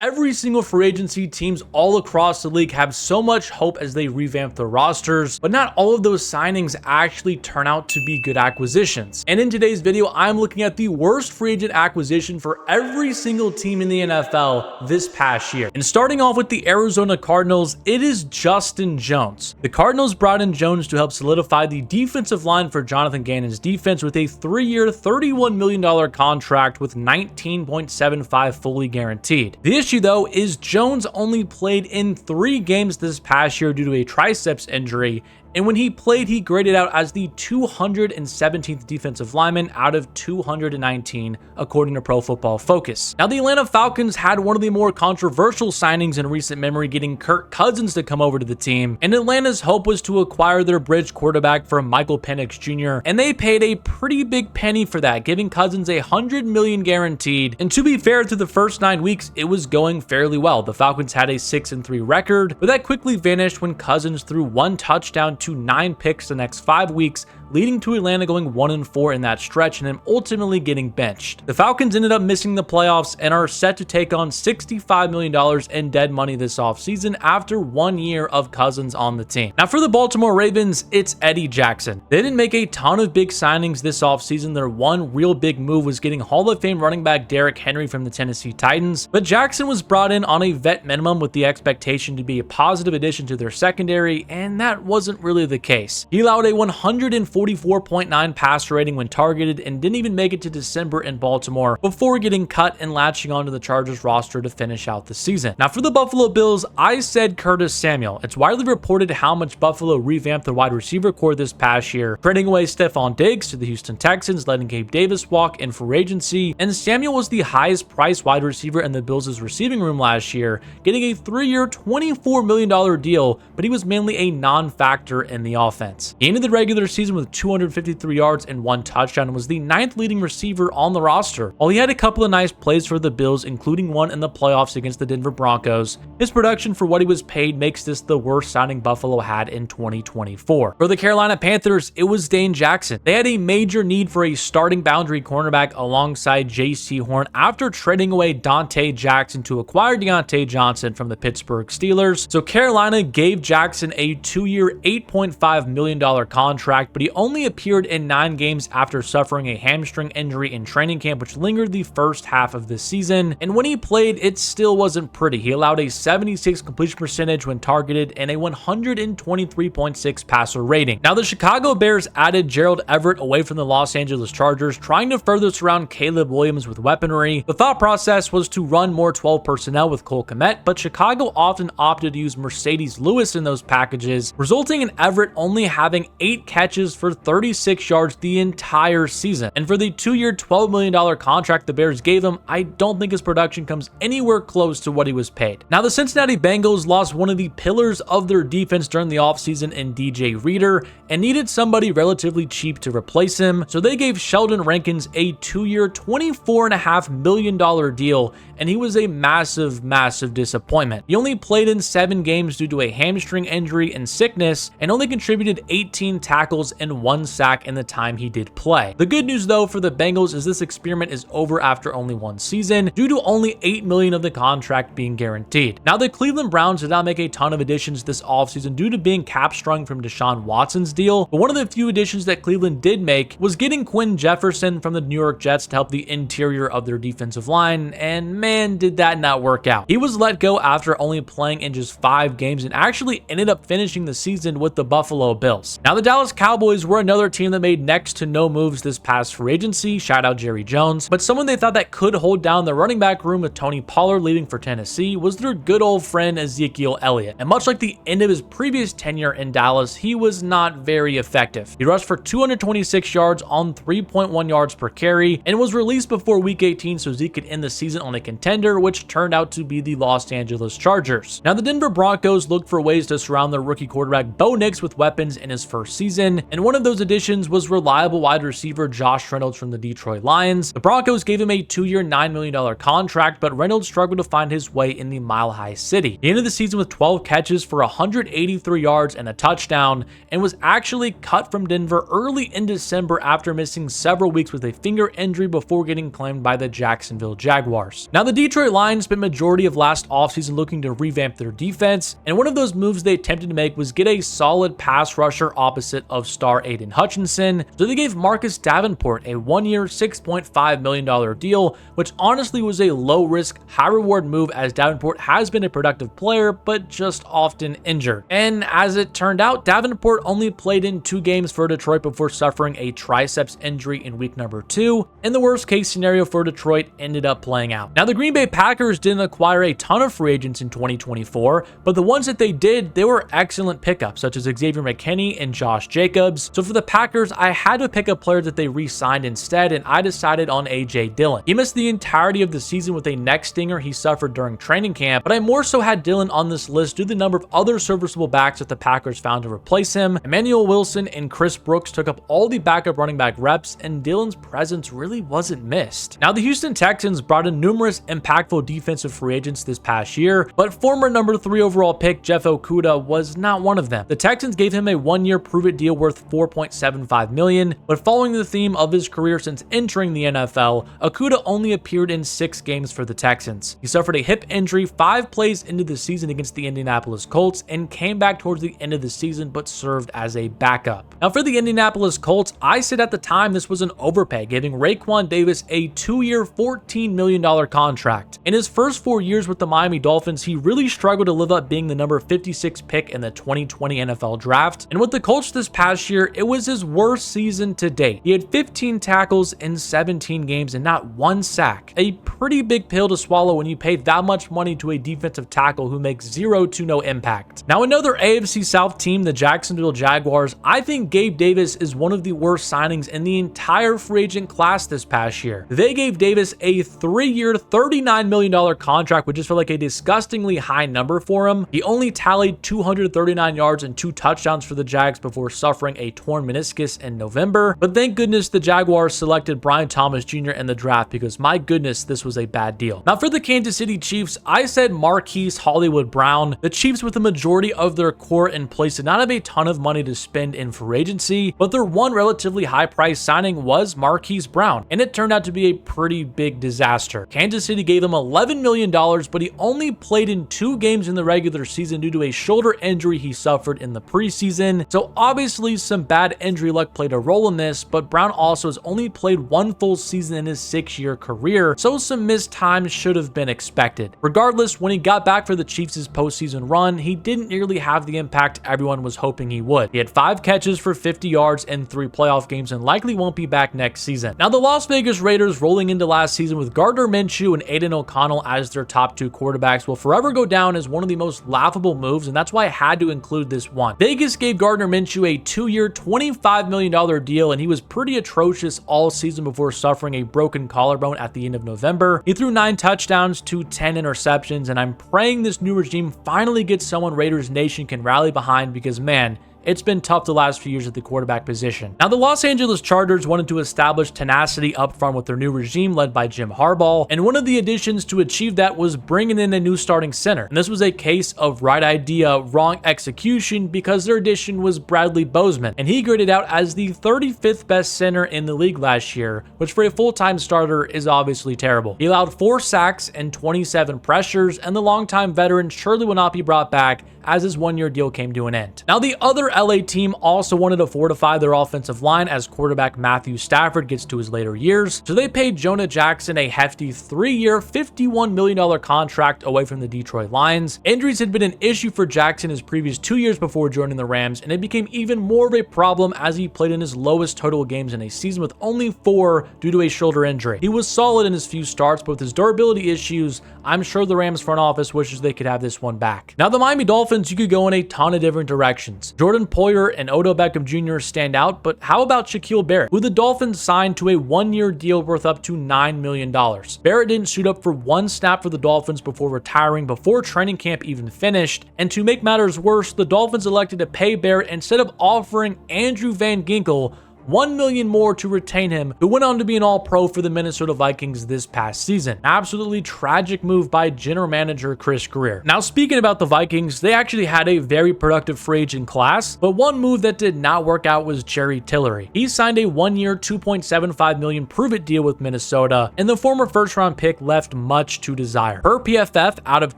Every single free agency, teams all across the league have so much hope as they revamp their rosters, but not all of those signings actually turn out to be good acquisitions. And in today's video, I'm looking at the worst free agent acquisition for every single team in the NFL this past year. And starting off with the Arizona Cardinals, it is Justin Jones. The Cardinals brought in Jones to help solidify the defensive line for Jonathan Gannon's defense with a 3-year, $31 million contract with $19.75 fully guaranteed. The issue though is Jones only played in 3 games this past year due to a triceps injury, and when he played, he graded out as the 217th defensive lineman out of 219, according to Pro Football Focus. Now, the Atlanta Falcons had one of the more controversial signings in recent memory, getting Kirk Cousins to come over to the team, and Atlanta's hope was to acquire their bridge quarterback from Michael Penix Jr., and they paid a pretty big penny for that, giving Cousins $100 million guaranteed. And to be fair, through the first 9 weeks, it was going fairly well. The Falcons had a 6-3 record, but that quickly vanished when Cousins threw 1 touchdown to 9 picks the next 5 weeks, leading to Atlanta going 1-4 in that stretch and him ultimately getting benched. The Falcons ended up missing the playoffs and are set to take on $65 million in dead money this offseason after 1 year of Cousins on the team. Now, for the Baltimore Ravens, it's Eddie Jackson. They didn't make a ton of big signings this offseason. Their one real big move was getting Hall of Fame running back Derrick Henry from the Tennessee Titans, but Jackson was brought in on a vet minimum with the expectation to be a positive addition to their secondary, and that wasn't really the case. He allowed a 144.9 passer rating when targeted and didn't even make it to December in Baltimore before getting cut and latching onto the Chargers roster to finish out the season. Now, for the Buffalo Bills, I said Curtis Samuel. It's widely reported how much Buffalo revamped their wide receiver core this past year, trading away Stephon Diggs to the Houston Texans, letting Gabe Davis walk in free agency, and Samuel was the highest priced wide receiver in the Bills' receiving room last year, getting a 3-year, $24 million deal, but he was mainly a non-factor in the offense. He ended the regular season with 253 yards and 1 touchdown and was the 9th leading receiver on the roster. While he had a couple of nice plays for the Bills, including one in the playoffs against the Denver Broncos, his production for what he was paid makes this the worst signing Buffalo had in 2024. For the Carolina Panthers, it was Dane Jackson. They had a major need for a starting boundary cornerback alongside J.C. Horn after trading away Dante Jackson to acquire Deontay Johnson from the Pittsburgh Steelers. So Carolina gave Jackson a 2-year, $8.5 million contract, but he only appeared in 9 games after suffering a hamstring injury in training camp, which lingered the first half of the season. And when he played, it still wasn't pretty. He allowed a 76 completion percentage when targeted and a 123.6 passer rating. Now, the Chicago Bears added Gerald Everett away from the Los Angeles Chargers, trying to further surround Caleb Williams with weaponry. The thought process was to run more 12 personnel with Cole Kmet, but Chicago often opted to use Mercedes Lewis in those packages, resulting in Everett only having 8 catches for 36 yards the entire season. And for the 2-year, $12 million contract the Bears gave him, I don't think his production comes anywhere close to what he was paid. Now, the Cincinnati Bengals lost one of the pillars of their defense during the offseason in DJ Reader and needed somebody relatively cheap to replace him, so they gave Sheldon Rankins a 2-year, $24.5 million deal, and he was a massive disappointment. He only played in 7 games due to a hamstring injury and sickness, and only contributed 18 tackles and 1 sack in the time he did play. The good news though for the Bengals is this experiment is over after only 1 season due to only $8 million of the contract being guaranteed. Now, the Cleveland Browns did not make a ton of additions this offseason due to being cap strung from Deshaun Watson's deal, but one of the few additions that Cleveland did make was getting Quinn Jefferson from the New York Jets to help the interior of their defensive line, and man, did that not work out. He was let go after only playing in just 5 games and actually ended up finishing the season with the Buffalo Bills. Now, the Dallas Cowboys were another team that made next to no moves this past free agency, shout out Jerry Jones, but someone they thought that could hold down the running back room with Tony Pollard leaving for Tennessee was their good old friend Ezekiel Elliott. And much like the end of his previous tenure in Dallas, he was not very effective. He rushed for 226 yards on 3.1 yards per carry and was released before week 18 so Zeke could end the season on a contender, which turned out to be the Los Angeles Chargers. Now, the Denver Broncos looked for ways to surround their rookie quarterback Bo Nix with weapons in his first season, and one one of those additions was reliable wide receiver Josh Reynolds from the Detroit Lions. The Broncos gave him a 2-year, $9 million contract, but Reynolds struggled to find his way in the Mile High City. He ended the season with 12 catches for 183 yards and a touchdown, and was actually cut from Denver early in December after missing several weeks with a finger injury before getting claimed by the Jacksonville Jaguars. Now, the Detroit Lions spent majority of last offseason looking to revamp their defense, and one of those moves they attempted to make was get a solid pass rusher opposite of star Aiden Hutchinson. So they gave Marcus Davenport a 1-year, $6.5 million deal, which honestly was a low-risk, high-reward move as Davenport has been a productive player, but just often injured. And as it turned out, Davenport only played in 2 games for Detroit before suffering a triceps injury in week number 2, and the worst-case scenario for Detroit ended up playing out. Now, the Green Bay Packers didn't acquire a ton of free agents in 2024, but the ones that they did, they were excellent pickups, such as Xavier McKinney and Josh Jacobs. So for the Packers, I had to pick a player that they re-signed instead, and I decided on A.J. Dillon. He missed the entirety of the season with a neck stinger he suffered during training camp, but I more so had Dillon on this list due to the number of other serviceable backs that the Packers found to replace him. Emmanuel Wilson and Chris Brooks took up all the backup running back reps, and Dillon's presence really wasn't missed. Now, the Houston Texans brought in numerous impactful defensive free agents this past year, but former number 3 overall pick Jeff Okudah was not one of them. The Texans gave him a 1-year prove-it deal worth $4.75 million, but following the theme of his career since entering the NFL, Okudah only appeared in 6 games for the Texans. He suffered a hip injury 5 plays into the season against the Indianapolis Colts and came back towards the end of the season but served as a backup. Now, for the Indianapolis Colts, I said at the time this was an overpay, giving Raekwon Davis a 2-year, $14 million contract. In his first 4 years with the Miami Dolphins, he really struggled to live up being the number 56 pick in the 2020 NFL Draft, and with the Colts this past year, it was his worst season to date. He had 15 tackles in 17 games and not 1 sack. A pretty big pill to swallow when you pay that much money to a defensive tackle who makes 0 to no impact. Now, another AFC South team, the Jacksonville Jaguars, I think Gabe Davis is one of the worst signings in the entire free agent class this past year. They gave Davis a 3-year, $39 million contract, which just felt like a disgustingly high number for him. He only tallied 239 yards and 2 touchdowns for the Jags before suffering a torn meniscus in November. But thank goodness the Jaguars selected Brian Thomas Jr. in the draft, because my goodness, this was a bad deal. Now, for the Kansas City Chiefs, I said Marquise Hollywood Brown. The Chiefs, with the majority of their core in place, did not have a ton of money to spend in free agency, but their one relatively high-priced signing was Marquise Brown, and it turned out to be a pretty big disaster. Kansas City gave him $11 million, but he only played in 2 games in the regular season due to a shoulder injury he suffered in the preseason. So obviously some bad injury luck played a role in this, but Brown also has only played 1 full season in his 6-year career, so some missed time should have been expected. Regardless, when he got back for the Chiefs' postseason run, he didn't nearly have the impact everyone was hoping he would. He had 5 catches for 50 yards in 3 playoff games and likely won't be back next season. Now, the Las Vegas Raiders, rolling into last season with Gardner Minshew and Aiden O'Connell as their top 2 quarterbacks, will forever go down as one of the most laughable moves, and that's why I had to include this one. Vegas gave Gardner Minshew a 2-year, $25 million deal, and he was pretty atrocious all season before suffering a broken collarbone at the end of November. He threw 9 touchdowns to 10 interceptions, and I'm praying this new regime finally gets someone Raiders Nation can rally behind, because man, it's been tough the last few years at the quarterback position. Now, the Los Angeles Chargers wanted to establish tenacity up front with their new regime led by Jim Harbaugh, and one of the additions to achieve that was bringing in a new starting center. And this was a case of right idea, wrong execution, because their addition was Bradley Bozeman, and he graded out as the 35th best center in the league last year, which for a full-time starter is obviously terrible. He allowed 4 sacks and 27 pressures, and the longtime veteran surely will not be brought back as his 1-year deal came to an end. Now, the other LA team also wanted to fortify their offensive line as quarterback Matthew Stafford gets to his later years, so they paid Jonah Jackson a hefty 3-year, $51 million contract away from the Detroit Lions. Injuries had been an issue for Jackson his previous 2 years before joining the Rams, and it became even more of a problem as he played in his lowest total games in a season with only 4 due to a shoulder injury. He was solid in his few starts, but with his durability issues, I'm sure the Rams front office wishes they could have this one back. Now, the Miami Dolphins Dolphins, you could go in a ton of different directions. Jordan Poyer and Odell Beckham Jr. stand out, but how about Shaquille Barrett, who the Dolphins signed to a one-year deal worth up to $9 million? Barrett didn't suit up for one snap for the Dolphins before retiring before training camp even finished, and to make matters worse, the Dolphins elected to pay Barrett instead of offering Andrew Van Ginkel $1 million more to retain him, who went on to be an all-pro for the Minnesota Vikings this past season. Absolutely tragic move by general manager Chris Greer. Now, speaking about the Vikings, they actually had a very productive free agent class, but one move that did not work out was Jerry Tillery. He signed a one-year $2.75 million prove-it deal with Minnesota, and the former first-round pick left much to desire. Per PFF, out of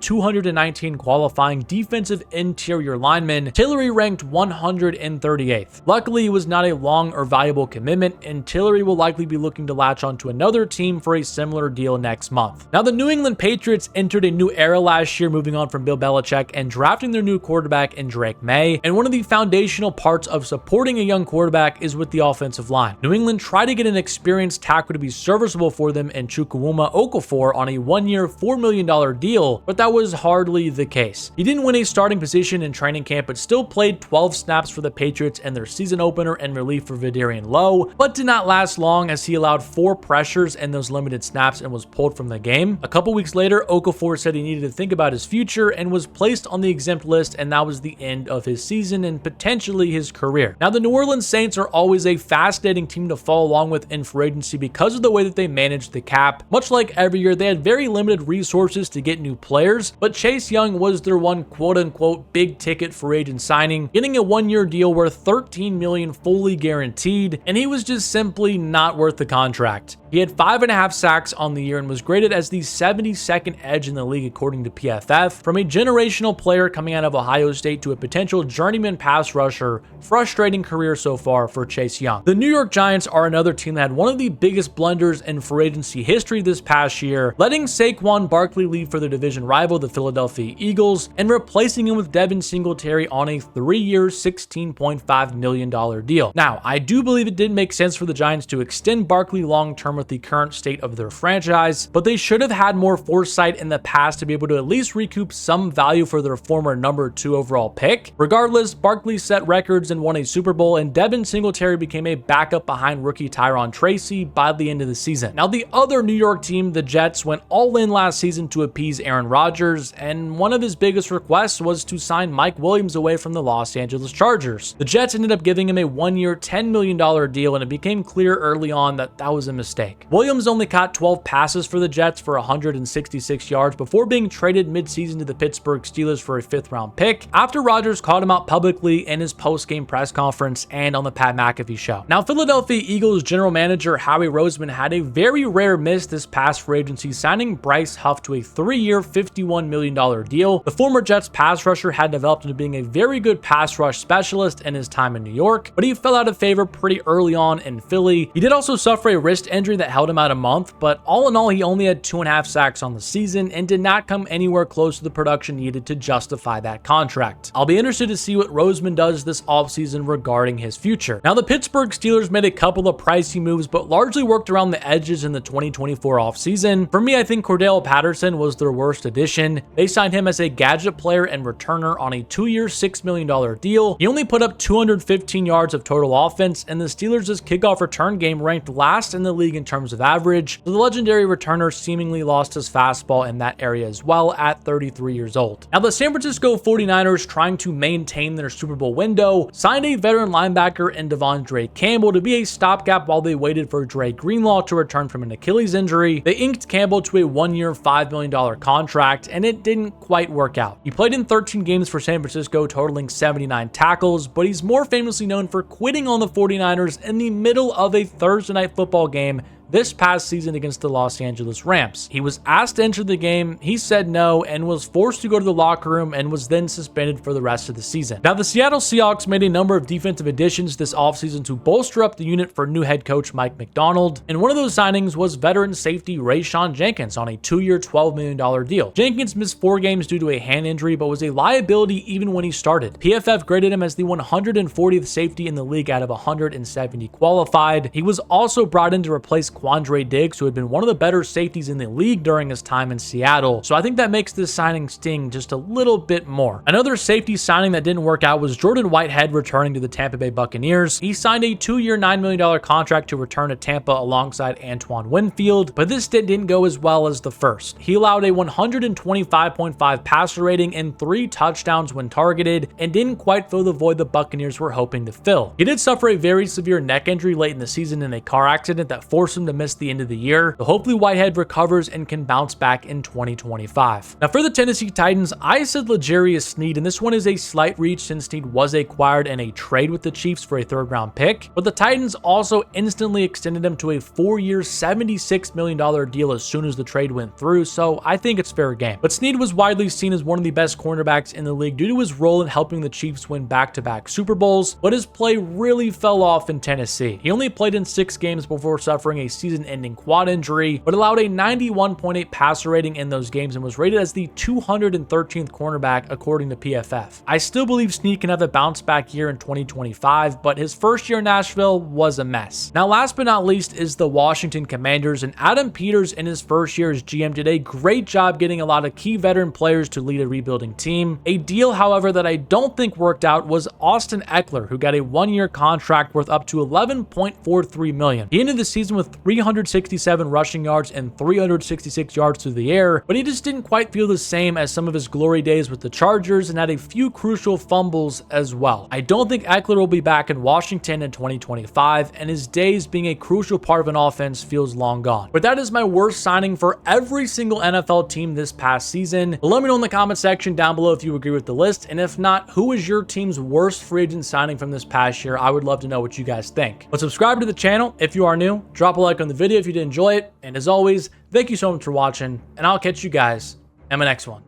219 qualifying defensive interior linemen, Tillery ranked 138th. Luckily, it was not a long or valuable commitment, and Tillery will likely be looking to latch onto another team for a similar deal next month. Now, the New England Patriots entered a new era last year, moving on from Bill Belichick and drafting their new quarterback in Drake May, and one of the foundational parts of supporting a young quarterback is with the offensive line. New England tried to get an experienced tackle to be serviceable for them in Chukwuma Okafor on a one-year $4 million deal, but that was hardly the case. He didn't win a starting position in training camp, but still played 12 snaps for the Patriots in their season opener and relief for Vidarian Lowe, but did not last long as he allowed 4 pressures in those limited snaps and was pulled from the game. A couple weeks later, Okafor said he needed to think about his future and was placed on the exempt list, and that was the end of his season and potentially his career. Now, the New Orleans Saints are always a fascinating team to follow along with in free agency because of the way that they manage the cap. Much like every year, they had very limited resources to get new players, but Chase Young was their one quote-unquote big ticket free agent signing, getting a one-year deal worth $13 million fully guaranteed, and he was just simply not worth the contract. He had 5.5 sacks on the year and was graded as the 72nd edge in the league according to PFF. From a generational player coming out of Ohio State to a potential journeyman pass rusher, frustrating career so far for Chase Young. The New York Giants are another team that had one of the biggest blunders in free agency history this past year, letting Saquon Barkley leave for their division rival, the Philadelphia Eagles, and replacing him with Devin Singletary on a 3-year, $16.5 million deal. Now, I do believe it did make sense for the Giants to extend Barkley long-term with the current state of their franchise, but they should have had more foresight in the past to be able to at least recoup some value for their former number 2 overall pick. Regardless, Barkley set records and won a Super Bowl, and Devin Singletary became a backup behind rookie Tyron Tracy by the end of the season. Now, the other New York team, the Jets, went all in last season to appease Aaron Rodgers, and one of his biggest requests was to sign Mike Williams away from the Los Angeles Chargers. The Jets ended up giving him a one-year $10 million deal, and it became clear early on that that was a mistake. Williams only caught 12 passes for the Jets for 166 yards before being traded midseason to the Pittsburgh Steelers for a 5th-round pick after Rodgers called him out publicly in his post-game press conference and on the Pat McAfee show. Now, Philadelphia Eagles general manager Howie Roseman had a very rare miss this past free agency, signing Bryce Huff to a 3-year, $51 million deal. The former Jets pass rusher had developed into being a very good pass rush specialist in his time in New York, but he fell out of favor pretty early on in Philly. He did also suffer a wrist injury that held him out a month, but all in all, he only had 2.5 sacks on the season and did not come anywhere close to the production needed to justify that contract. I'll be interested to see what Roseman does this offseason regarding his future. Now, the Pittsburgh Steelers made a couple of pricey moves, but largely worked around the edges in the 2024 offseason. For me, I think Cordell Patterson was their worst addition. They signed him as a gadget player and returner on a 2-year, $6 million deal. He only put up 215 yards of total offense, and the Steelers' kickoff return game ranked last in the league in terms of average. So the legendary returner seemingly lost his fastball in that area as well at 33 years old. Now, the San Francisco 49ers, trying to maintain their Super Bowl window, signed a veteran linebacker in Devondre Campbell to be a stopgap while they waited for Dre Greenlaw to return from an Achilles injury. They inked Campbell to a 1-year, $5 million contract, and it didn't quite work out. He played in 13 games for San Francisco, totaling 79 tackles, but he's more famously known for quitting on the 49ers in the middle of a Thursday night football game this past season against the Los Angeles Rams. He was asked to enter the game, he said no, and was forced to go to the locker room and was then suspended for the rest of the season. Now, the Seattle Seahawks made a number of defensive additions this offseason to bolster up the unit for new head coach Mike Macdonald, and one of those signings was veteran safety Rayshawn Jenkins on a 2-year, $12 million deal. Jenkins missed 4 games due to a hand injury, but was a liability even when he started. PFF graded him as the 140th safety in the league out of 170 qualified. He was also brought in to replace Quandre Diggs, who had been one of the better safeties in the league during his time in Seattle. So I think that makes this signing sting just a little bit more. Another safety signing that didn't work out was Jordan Whitehead returning to the Tampa Bay Buccaneers. He signed a 2-year, $9 million contract to return to Tampa alongside Antoine Winfield, but this stint didn't go as well as the first. He allowed a 125.5 passer rating and 3 touchdowns when targeted, and didn't quite fill the void the Buccaneers were hoping to fill. He did suffer a very severe neck injury late in the season in a car accident that forced him to miss the end of the year, so hopefully Whitehead recovers and can bounce back in 2025. Now for the Tennessee Titans, I said L'Jarius Sneed, and this one is a slight reach since Sneed was acquired in a trade with the Chiefs for a 3rd round pick, but the Titans also instantly extended him to a 4-year, $76 million deal as soon as the trade went through, so I think it's fair game. But Sneed was widely seen as one of the best cornerbacks in the league due to his role in helping the Chiefs win back-to-back Super Bowls, but his play really fell off in Tennessee. He only played in 6 games before suffering a season-ending quad injury, but allowed a 91.8 passer rating in those games and was rated as the 213th cornerback according to PFF. I still believe Sneed can have a bounce back year in 2025, but his first year in Nashville was a mess. Now last but not least is the Washington Commanders, and Adam Peters in his first year as GM did a great job getting a lot of key veteran players to lead a rebuilding team. A deal, however, that I don't think worked out was Austin Eckler, who got a 1-year contract worth up to $11.43 million. He ended the season with 367 rushing yards and 366 yards through the air, but he just didn't quite feel the same as some of his glory days with the Chargers and had a few crucial fumbles as well. I don't think Eckler will be back in Washington in 2025, and his days being a crucial part of an offense feels long gone. But that is my worst signing for every single NFL team this past season. Let me know in the comment section down below if you agree with the list, and if not, who is your team's worst free agent signing from this past year? I would love to know what you guys think. But subscribe to the channel if you are new, drop a like on the video if you did enjoy it, and as always, thank you so much for watching, and I'll catch you guys in my next one.